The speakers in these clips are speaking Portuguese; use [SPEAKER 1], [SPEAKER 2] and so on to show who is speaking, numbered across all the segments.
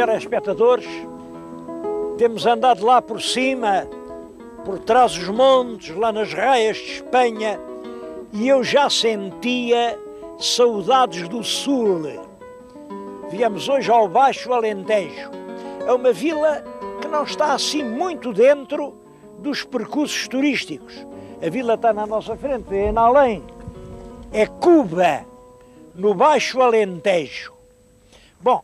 [SPEAKER 1] telespectadores, temos andado lá por cima, por trás dos montes, lá nas raias de Espanha, e eu já sentia saudades do sul. Viemos hoje ao Baixo Alentejo. É uma vila que não está assim muito dentro dos percursos turísticos. A vila está na nossa frente, é na além. É Cuba, no Baixo Alentejo. Bom,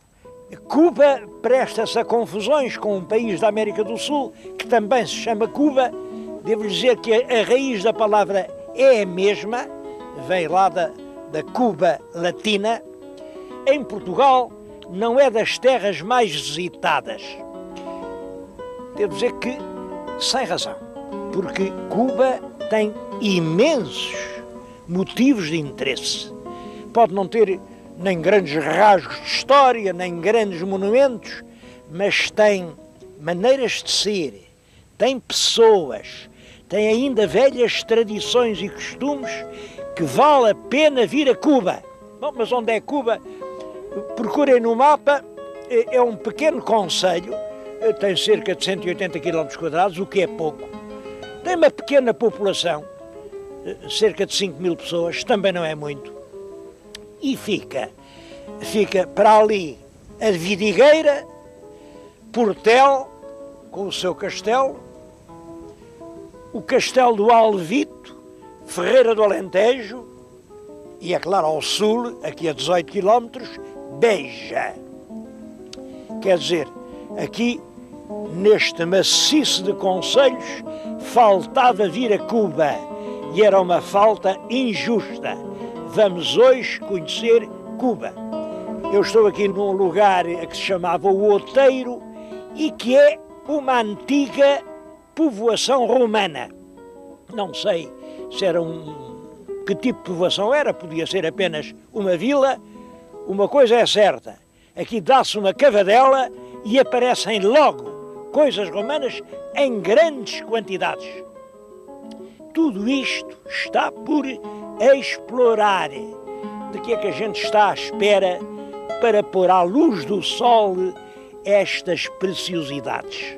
[SPEAKER 1] Cuba presta-se a confusões com um país da América do Sul, que também se chama Cuba. Devo dizer que a raiz da palavra é a mesma, vem lá da Cuba latina. Em Portugal, não é das terras mais visitadas. Devo dizer que sem razão, porque Cuba tem imensos motivos de interesse. Pode não ter nem grandes rasgos de história, nem grandes monumentos, mas tem maneiras de ser, tem pessoas, tem ainda velhas tradições e costumes que vale a pena vir a Cuba. Bom, mas onde é Cuba? Procurem no mapa, é um pequeno concelho, tem cerca de 180 km², o que é pouco. Tem uma pequena população, cerca de 5 mil pessoas, também não é muito. E fica para ali a Vidigueira, Portel, com o seu castelo, o castelo do Alvito, Ferreira do Alentejo, e é claro ao sul, aqui a 18 km, Beja. Quer dizer, aqui neste maciço de concelhos faltava vir a Cuba, e era uma falta injusta. Vamos hoje conhecer Cuba. Eu estou aqui num lugar que se chamava o Outeiro e que é uma antiga povoação romana. Não sei se era que tipo de povoação era, podia ser apenas uma vila. Uma coisa é certa, aqui dá-se uma cavadela e aparecem logo coisas romanas em grandes quantidades. Tudo isto está por explorar. De que é que a gente está à espera para pôr à luz do sol estas preciosidades?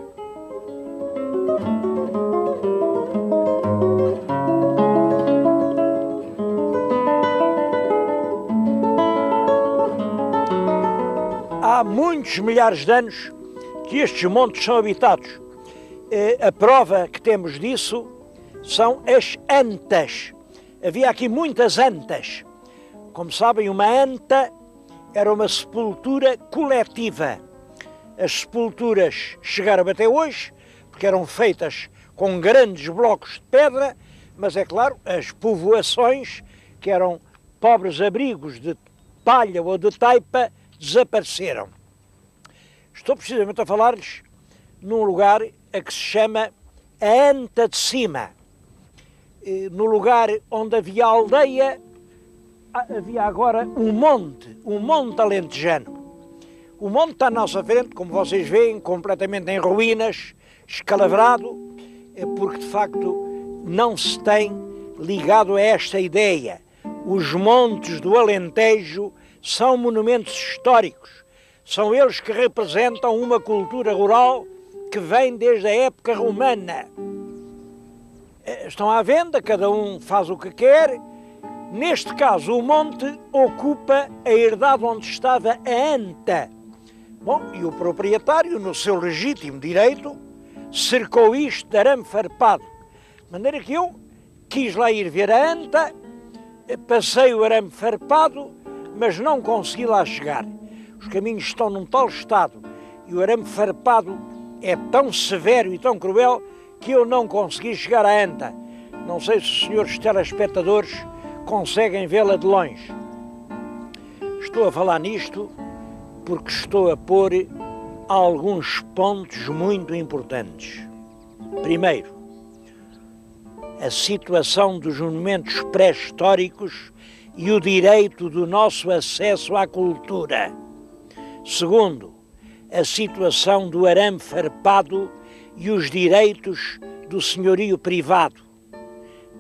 [SPEAKER 1] Há muitos milhares de anos que estes montes são habitados. A prova que temos disso são as antas. Havia aqui muitas antas. Como sabem, uma anta era uma sepultura coletiva. As sepulturas chegaram até hoje, porque eram feitas com grandes blocos de pedra, mas é claro, as povoações, que eram pobres abrigos de palha ou de taipa, desapareceram. Estou precisamente a falar-lhes num lugar a que se chama a Anta de Cima. No lugar onde havia a aldeia, havia agora um monte alentejano. O monte está à nossa frente, como vocês veem, completamente em ruínas, escalavrado, porque de facto não se tem ligado a esta ideia. Os montes do Alentejo são monumentos históricos, são eles que representam uma cultura rural que vem desde a época romana. Estão à venda, cada um faz o que quer. Neste caso, o monte ocupa a herdade onde estava a anta. Bom, e o proprietário, no seu legítimo direito, cercou isto de arame farpado. De maneira que eu quis lá ir ver a anta, passei o arame farpado, mas não consegui lá chegar. Os caminhos estão num tal estado e o arame farpado é tão severo e tão cruel que eu não consegui chegar à anta. Não sei se os senhores telespectadores conseguem vê-la de longe. Estou a falar nisto porque estou a pôr alguns pontos muito importantes. Primeiro, a situação dos monumentos pré-históricos e o direito do nosso acesso à cultura. Segundo, a situação do arame farpado e os direitos do senhorio privado.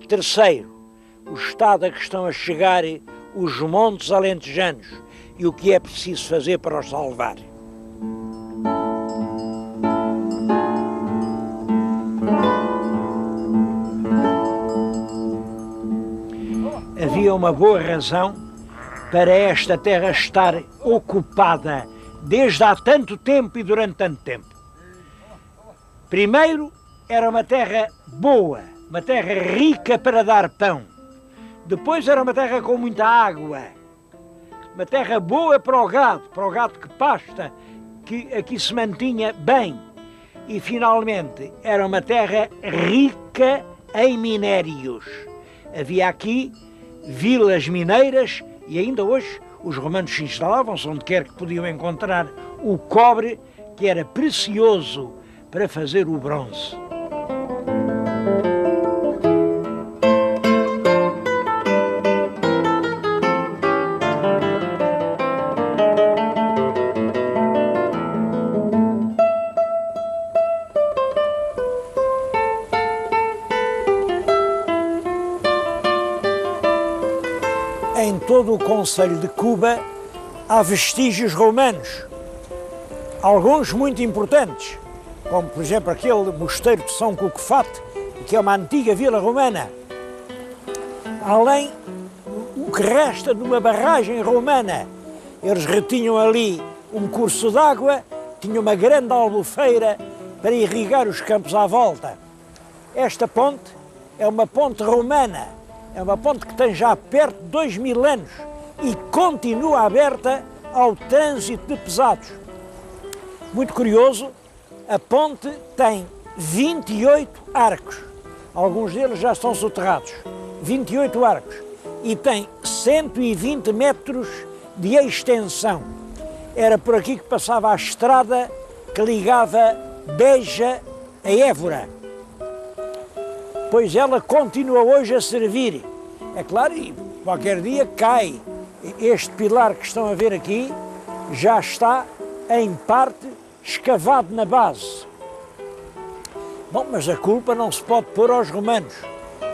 [SPEAKER 1] Terceiro, o estado a que estão a chegar os montes alentejanos e o que é preciso fazer para os salvar. havia uma boa razão para esta terra estar ocupada desde há tanto tempo e durante tanto tempo. Primeiro, era uma terra boa, uma terra rica para dar pão. Depois era uma terra com muita água, uma terra boa para o gado que pasta, que aqui se mantinha bem. E finalmente era uma terra rica em minérios. Havia aqui vilas mineiras e ainda hoje os romanos se instalavam-se onde quer que podiam encontrar o cobre, que era precioso para fazer o bronze. Em todo o concelho de Cuba há vestígios romanos, alguns muito importantes, como por exemplo aquele mosteiro de São Cucufate, que é uma antiga vila romana. Além o que resta de uma barragem romana, eles retinham ali um curso d'água, tinham uma grande albufeira para irrigar os campos à volta. Esta ponte é uma ponte romana. É uma ponte que tem já perto de 2000 anos e continua aberta ao trânsito de pesados. Muito curioso, a ponte tem 28 arcos, alguns deles já estão soterrados, 28 arcos, e tem 120 metros de extensão. Era por aqui que passava a estrada que ligava Beja a Évora. Pois ela continua hoje a servir. É claro, e qualquer dia cai. Este pilar que estão a ver aqui já está, em parte, escavado na base. Bom, mas a culpa não se pode pôr aos romanos.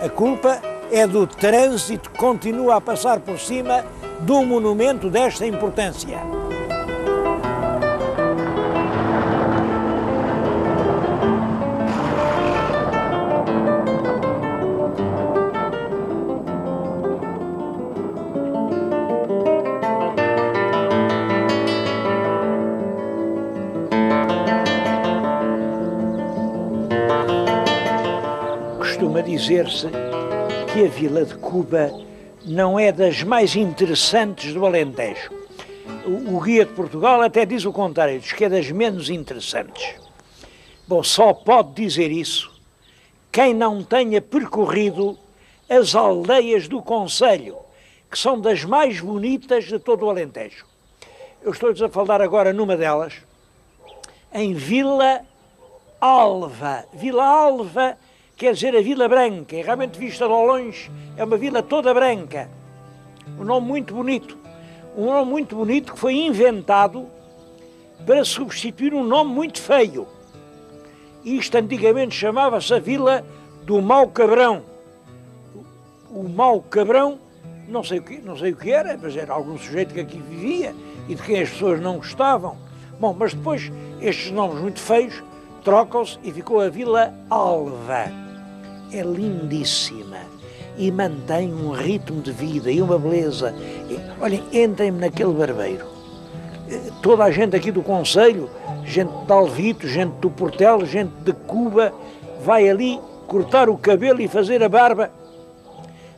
[SPEAKER 1] A culpa é do trânsito que continua a passar por cima de um monumento desta importância. Costuma dizer-se que a vila de Cuba não é das mais interessantes do Alentejo. O Guia de Portugal até diz o contrário, diz que é das menos interessantes. Bom, só pode dizer isso quem não tenha percorrido as aldeias do concelho, que são das mais bonitas de todo o Alentejo. Eu estou-lhes a falar agora numa delas, em Vila Alva. Vila Alva quer dizer a Vila Branca, e realmente vista de longe é uma vila toda branca. Um nome muito bonito que foi inventado para substituir um nome muito feio. Isto antigamente chamava-se a Vila do Mau Cabrão. O Mau Cabrão, não sei o que era, mas era algum sujeito que aqui vivia e de quem as pessoas não gostavam. Bom, mas depois estes nomes muito feios trocam-se e ficou a Vila Alva. É lindíssima e mantém um ritmo de vida e uma beleza. Olhem, entrem-me naquele barbeiro. Toda a gente aqui do concelho, gente de Alvito, gente do Portel, gente de Cuba, vai ali cortar o cabelo e fazer a barba.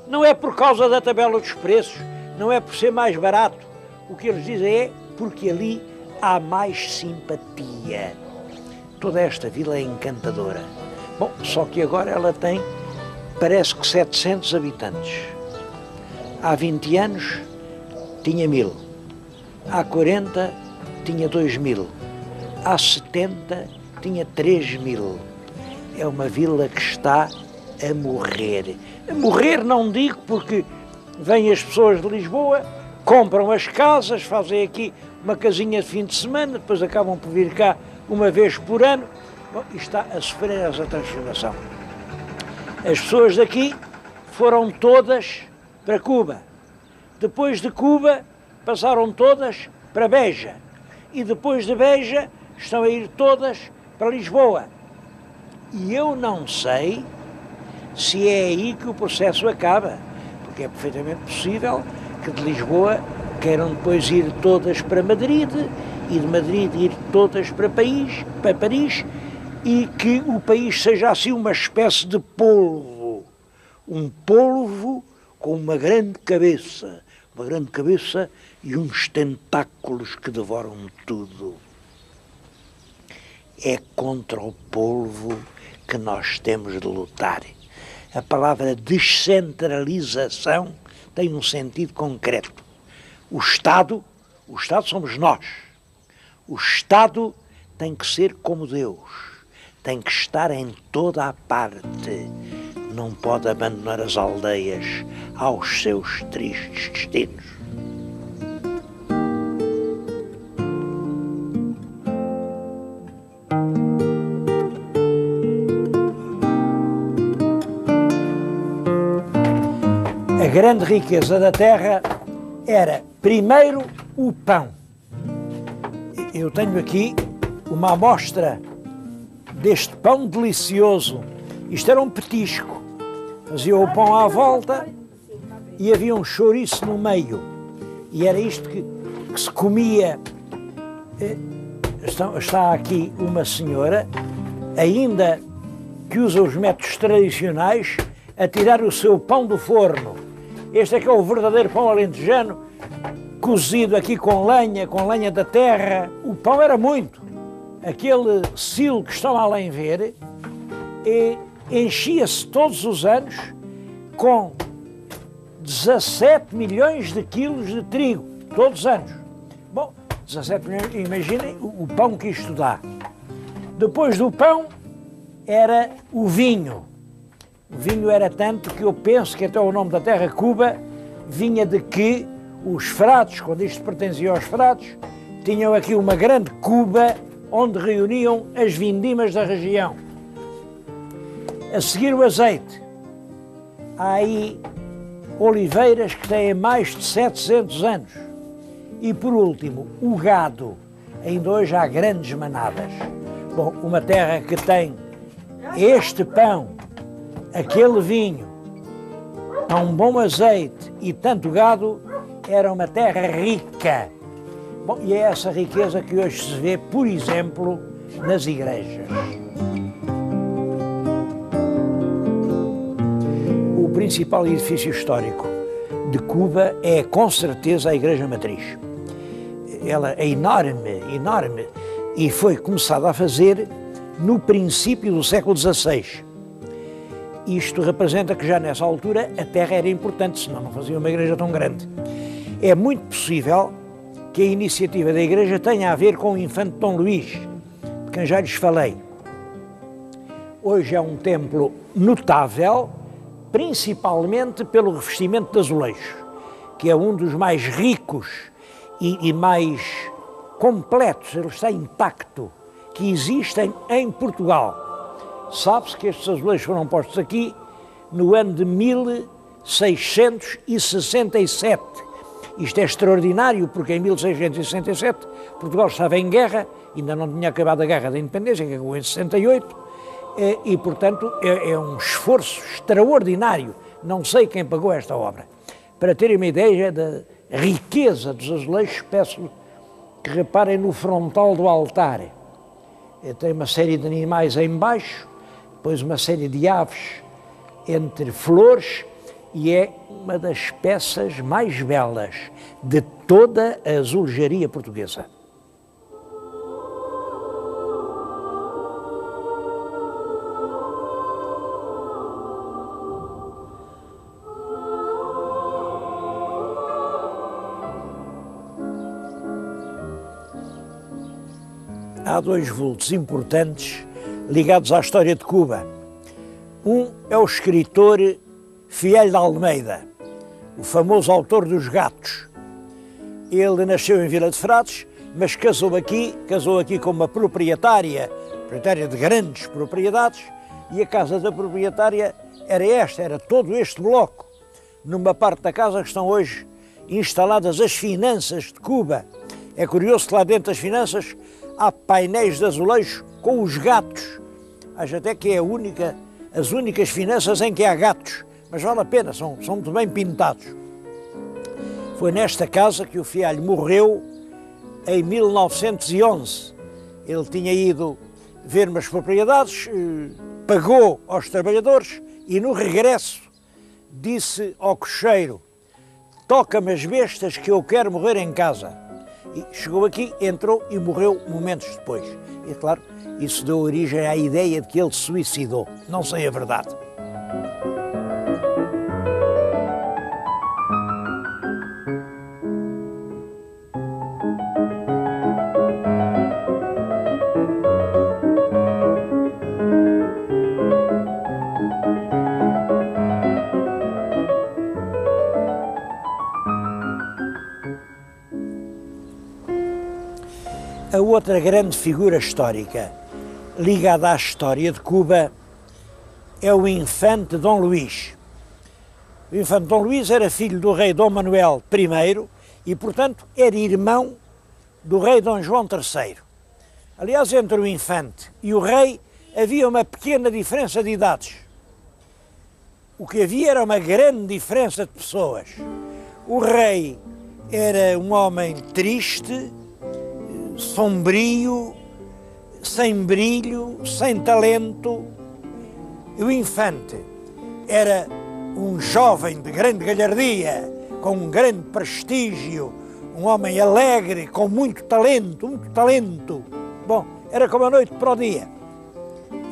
[SPEAKER 1] Não é por causa da tabela dos preços, não é por ser mais barato. O que eles dizem é porque ali há mais simpatia. Toda esta vila é encantadora. Bom, só que agora ela tem, parece que 700 habitantes. Há 20 anos tinha 1000. Há 40 tinha 2000. Há 70 tinha 3000. É uma vila que está a morrer. A morrer não digo porque vêm as pessoas de Lisboa, compram as casas, fazem aqui uma casinha de fim de semana, depois acabam por vir cá uma vez por ano. Bom, está a sofrer essa transformação. As pessoas daqui foram todas para Cuba. Depois de Cuba, passaram todas para Beja. E depois de Beja, estão a ir todas para Lisboa. E eu não sei se é aí que o processo acaba. porque é perfeitamente possível que de Lisboa queiram depois ir todas para Madrid e de Madrid ir todas para Paris e que o país seja assim uma espécie de polvo, um polvo com uma grande cabeça e uns tentáculos que devoram tudo. É contra o polvo que nós temos de lutar. A palavra descentralização tem um sentido concreto. O Estado somos nós. O Estado tem que ser como Deus, tem que estar em toda a parte, não pode abandonar as aldeias aos seus tristes destinos. A grande riqueza da terra era, primeiro, o pão. Eu tenho aqui uma amostra deste pão delicioso. Isto era um petisco. Fazia o pão à volta e havia um chouriço no meio. E era isto que se comia. Está aqui uma senhora, ainda que usa os métodos tradicionais, a tirar o seu pão do forno. Este é que é o verdadeiro pão alentejano, cozido aqui com lenha da terra. O pão era muito. Aquele silo que estão além ver enchia-se todos os anos com 17 milhões de quilos de trigo, todos os anos. Bom, 17 milhões, imaginem o pão que isto dá. Depois do pão era o vinho. O vinho era tanto que eu penso que até o nome da terra, Cuba, vinha de que os frades, quando isto pertencia aos frades, tinham aqui uma grande cuba onde reuniam as vindimas da região. A seguir o azeite. Há aí oliveiras que têm mais de 700 anos. E por último, o gado. Ainda hoje há grandes manadas. Bom, uma terra que tem este pão, aquele vinho, um bom azeite e tanto gado, era uma terra rica. Bom, e é essa riqueza que hoje se vê, por exemplo, nas igrejas. O principal edifício histórico de Cuba é, com certeza, a Igreja Matriz. Ela é enorme, e foi começada a fazer no princípio do século XVI. Isto representa que já nessa altura a terra era importante, senão não fazia uma igreja tão grande. É muito possível que a iniciativa da igreja tenha a ver com o infante Dom Luís, de quem já lhes falei. Hoje é um templo notável, principalmente pelo revestimento de azulejo, que é um dos mais ricos e mais completos, ele está intacto, que existem em Portugal. Sabe-se que estes azulejos foram postos aqui no ano de 1667. Isto é extraordinário, porque em 1667 Portugal estava em guerra, ainda não tinha acabado a Guerra da Independência, que acabou em 68, e, portanto, é um esforço extraordinário. Não sei quem pagou esta obra. Para terem uma ideia da riqueza dos azulejos, peço que reparem no frontal do altar. Tem uma série de animais em baixo, depois uma série de aves entre flores, e é uma das peças mais belas de toda a azulejaria portuguesa. Há dois vultos importantes ligados à história de Cuba. Um é o escritor Fiel de Almeida, o famoso autor dos Gatos. Ele nasceu em Vila de Frades, mas casou aqui com uma proprietária de grandes propriedades, e a casa da proprietária era todo este bloco. Numa parte da casa que estão hoje instaladas as finanças de Cuba. É curioso que lá dentro das finanças há painéis de azulejo com os gatos. Acho até que é as únicas finanças em que há gatos. mas vale a pena, são muito bem pintados. Foi nesta casa que o Fialho morreu em 1911. Ele tinha ido ver umas propriedades, pagou aos trabalhadores e no regresso disse ao cocheiro: toca-me as bestas que eu quero morrer em casa. E chegou aqui, entrou e morreu momentos depois. E claro, isso deu origem à ideia de que ele se suicidou. Não sei a verdade. A outra grande figura histórica ligada à história de Cuba é o infante Dom Luís. O infante Dom Luís era filho do rei Dom Manuel I e, portanto, era irmão do rei Dom João III. Aliás, entre o infante e o rei havia uma pequena diferença de idades. O que havia era uma grande diferença de pessoas. O rei era um homem triste, sombrio, sem brilho, sem talento. O infante era um jovem de grande galhardia, com um grande prestígio, um homem alegre, com muito talento, muito talento. Bom, era como a noite para o dia.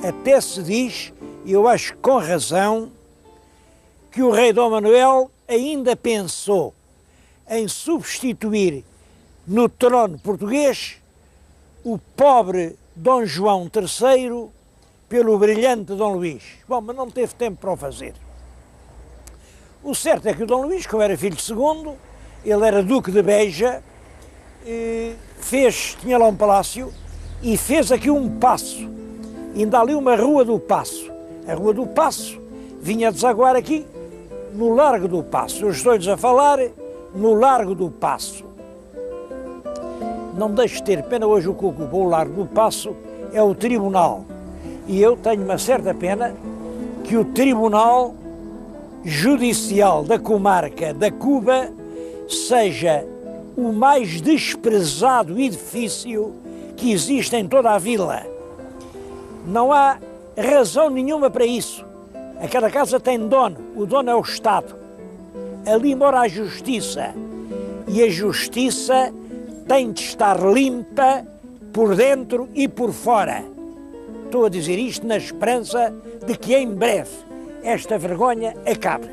[SPEAKER 1] Até se diz, e eu acho com razão, que o rei Dom Manuel ainda pensou em substituir no trono português o pobre Dom João III pelo brilhante Dom Luís. Bom, mas não teve tempo para o fazer. O certo é que o Dom Luís, como era filho segundo, ele era duque de Beja, tinha lá um palácio e fez aqui um paço. Ainda ali uma Rua do Paço. A Rua do Paço vinha desaguar aqui no Largo do Paço. Eu estou-lhes a falar no Largo do Paço. Não deixe de ter pena, hoje o que ocupa o Largo do Paço é o Tribunal. E eu tenho uma certa pena que o Tribunal Judicial da Comarca da Cuba seja o mais desprezado edifício que existe em toda a vila. Não há razão nenhuma para isso. Aquela casa tem dono, o dono é o Estado. Ali mora a Justiça. E a Justiça tem de estar limpa por dentro e por fora. Estou a dizer isto na esperança de que em breve esta vergonha acabe.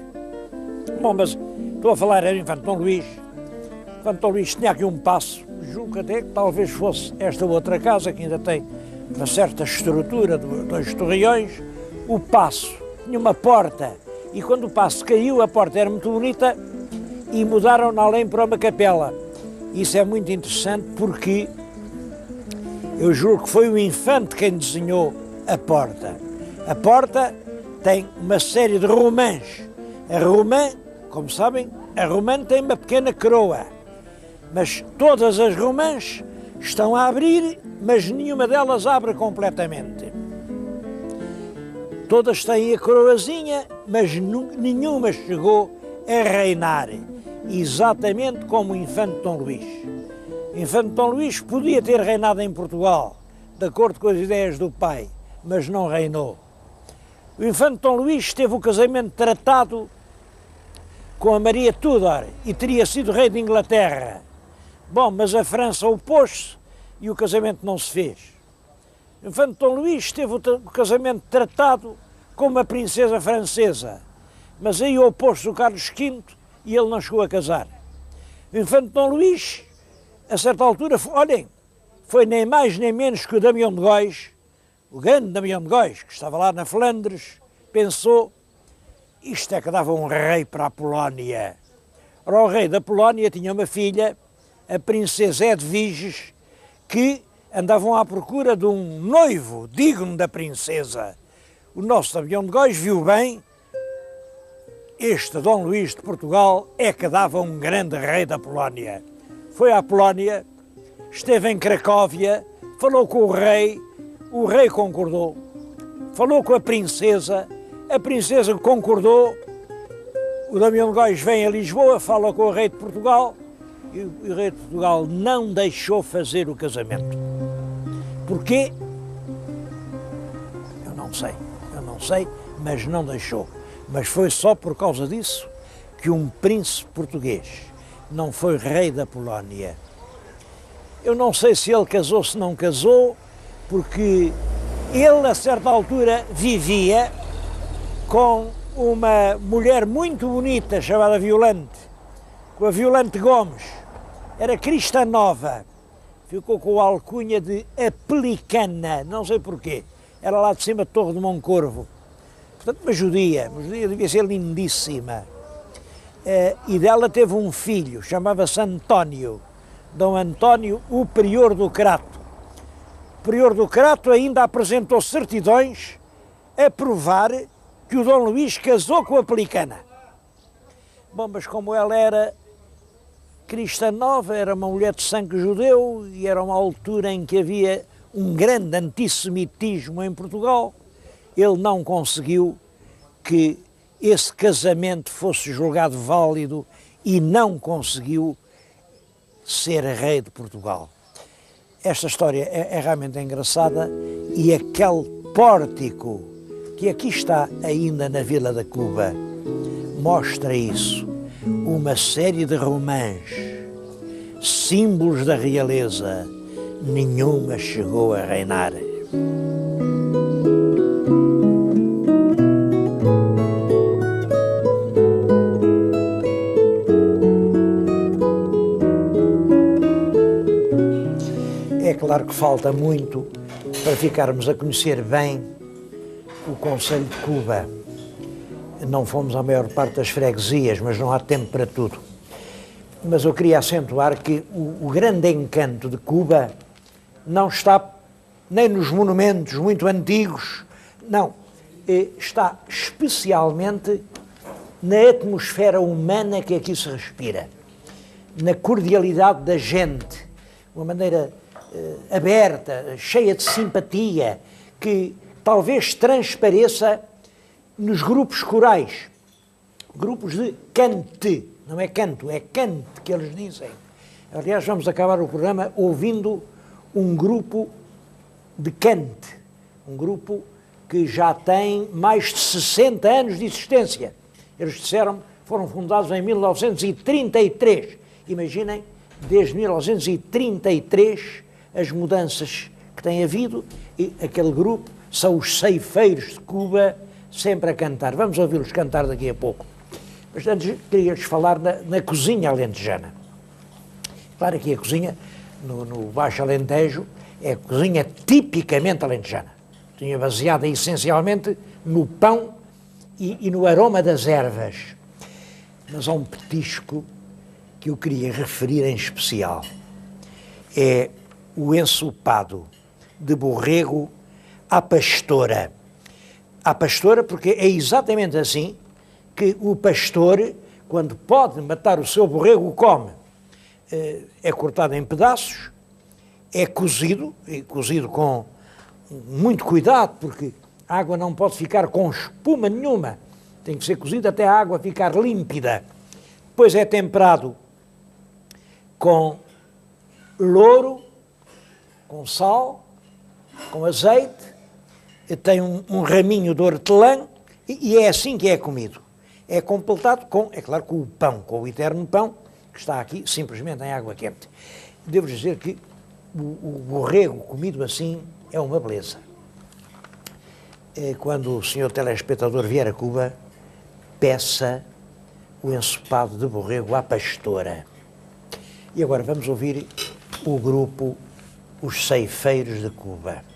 [SPEAKER 1] Bom, mas estou a falar do infante Dom Luís. O infante Dom Luís tinha aqui um paço, julgo até que talvez fosse esta outra casa, que ainda tem uma certa estrutura de dois torreões. O paço tinha uma porta e quando o paço caiu, a porta era muito bonita e mudaram-na além para uma capela. Isso é muito interessante porque eu juro que foi o infante quem desenhou a porta. A porta tem uma série de romãs. A romã, como sabem, a romã tem uma pequena coroa, mas todas as romãs estão a abrir, mas nenhuma delas abre completamente. Todas têm a coroazinha, mas nenhuma chegou a reinar, exatamente como o infante Dom Luís. O infante Dom Luís podia ter reinado em Portugal, de acordo com as ideias do pai, mas não reinou. O infante Dom Luís teve o casamento tratado com a Maria Tudor e teria sido rei de Inglaterra. Bom, mas a França opôs-se e o casamento não se fez. O infante Dom Luís teve o casamento tratado com uma princesa francesa, mas aí opôs-se o Carlos V e ele não chegou a casar. O infante Dom Luís, a certa altura, foi nem mais nem menos que o Damião de Góis, o grande Damião de Góis, que estava lá na Flandres, pensou: isto é que dava um rei para a Polónia. Ora, o rei da Polónia tinha uma filha, a princesa Edviges, que andavam à procura de um noivo digno da princesa. O nosso Damião de Góis viu bem: este Dom Luís de Portugal é que dava um grande rei da Polónia. Foi à Polónia, esteve em Cracóvia, falou com o rei concordou. Falou com a princesa concordou O Damião de Góis vem a Lisboa, fala com o rei de Portugal e o rei de Portugal não deixou fazer o casamento. Porquê? Eu não sei, mas não deixou. Mas foi só por causa disso que um príncipe português não foi rei da Polónia. Eu não sei se ele casou, se não casou, porque ele, a certa altura, vivia com uma mulher muito bonita chamada Violante, com a Violante Gomes. Era cristã nova, ficou com a alcunha de a Pelicana, não sei porquê. Era lá de cima de Torre de Moncorvo. Portanto, uma judia devia ser lindíssima. E dela teve um filho, chamava-se António, Dom António, o prior do Crato. O prior do Crato ainda apresentou certidões a provar que o Dom Luís casou com a Pelicana. Bom, mas como ela era cristã nova, era uma mulher de sangue judeu e era uma altura em que havia um grande antissemitismo em Portugal, ele não conseguiu que esse casamento fosse julgado válido e não conseguiu ser rei de Portugal. Esta história é realmente engraçada e aquele pórtico que aqui está ainda na Vila da Cuba mostra isso. Uma série de romãs, símbolos da realeza, nenhuma chegou a reinar. É claro que falta muito para ficarmos a conhecer bem o Conselho de Cuba. Não fomos à maior parte das freguesias, mas não há tempo para tudo. Mas eu queria acentuar que o grande encanto de Cuba não está nem nos monumentos muito antigos, não. Está especialmente na atmosfera humana que aqui se respira, na cordialidade da gente, uma maneira aberta, cheia de simpatia, que talvez transpareça nos grupos corais, grupos de cante, não é canto, é cante que eles dizem. Aliás, vamos acabar o programa ouvindo um grupo de cante, um grupo que já tem mais de 60 anos de existência. Eles disseram, foram fundados em 1933. Imaginem, desde 1933, as mudanças que tem havido, e aquele grupo são os ceifeiros de Cuba, sempre a cantar. Vamos ouvi-los cantar daqui a pouco. Mas antes queria-lhes falar na cozinha alentejana. Claro que a cozinha, no Baixo Alentejo, é a cozinha tipicamente alentejana. Tinha baseada essencialmente no pão e no aroma das ervas. Mas há um petisco que eu queria referir em especial. É o ensopado de borrego à pastora. À pastora, porque é exatamente assim que o pastor, quando pode matar o seu borrego, o come. É cortado em pedaços, é cozido com muito cuidado, porque a água não pode ficar com espuma nenhuma, tem que ser cozido até a água ficar límpida. Depois é temperado com louro, com sal, com azeite, tem um raminho de hortelã e é assim que é comido. É completado com, é claro, com o pão, com o eterno pão, que está aqui simplesmente em água quente. Devo dizer que o borrego comido assim é uma beleza. Quando o senhor telespectador vier a Cuba, peça o ensopado de borrego à pastora. E agora vamos ouvir o grupo Os Ceifeiros de Cuba.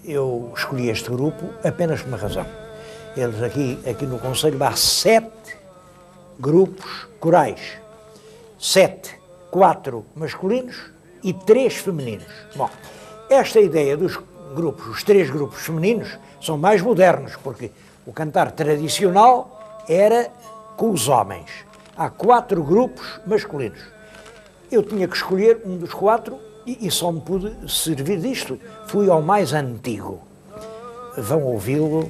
[SPEAKER 1] Eu escolhi este grupo apenas por uma razão. Eles aqui no Conselho há 7 grupos corais. 7, 4 masculinos e 3 femininos. Bom, esta ideia dos grupos, os 3 grupos femininos, são mais modernos, porque o cantar tradicional era com os homens. Há 4 grupos masculinos. Eu tinha que escolher um dos 4 e só me pude servir disto. Fui ao mais antigo. Vão ouvi-lo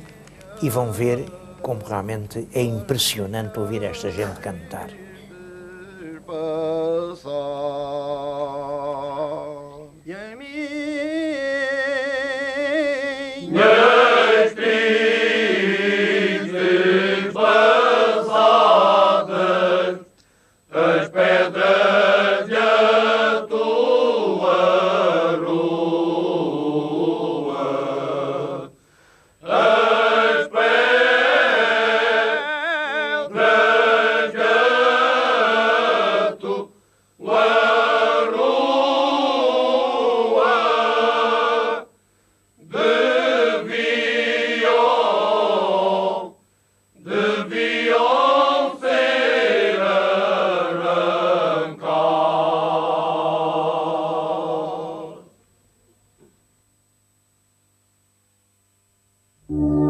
[SPEAKER 1] e vão ver como realmente é impressionante ouvir esta gente cantar.
[SPEAKER 2] Thank you.